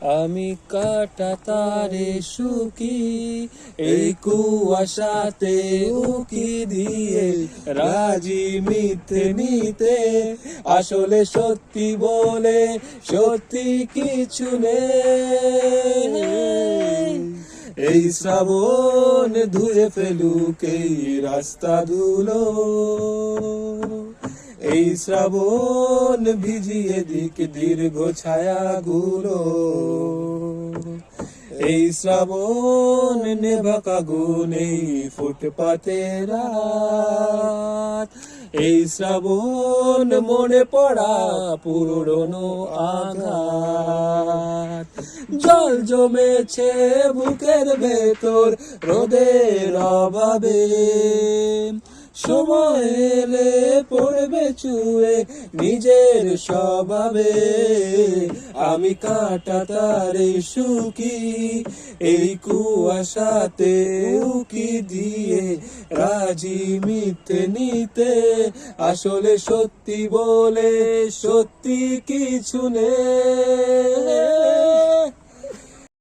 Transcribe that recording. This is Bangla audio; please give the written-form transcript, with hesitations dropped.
আমি কাটা তারে সুকি এই কুয়াশাতে উকি দিয়ে রাজি মিথ্যে নিতে, আসলে সত্যি বলে সত্যি কিছু নেই। এই শ্রাবণ ধুয়ে ফেলুক এই রাস্তা ধুলো, এই শ্রাবণ ভিজিয়ে দিক দীর্ঘ ছায়াগুলো, এই শ্রাবণ নেভাক আগুন এই ফুটপাতে রাত, এই শ্রাবণ মনে পড়া পুরনো আঘাত। জল জমেছে বুকের ভেতর রোদের অভাবে, সময় এলে পড়বে চুয়ে নিজের স্বভাবে। আমি কাটা তারে সুখী এই কুয়াশাতে উকি দিয়ে রাজি মিথ্যে নিতে, আসলে সত্যি বলে সত্যি কিছু নেই।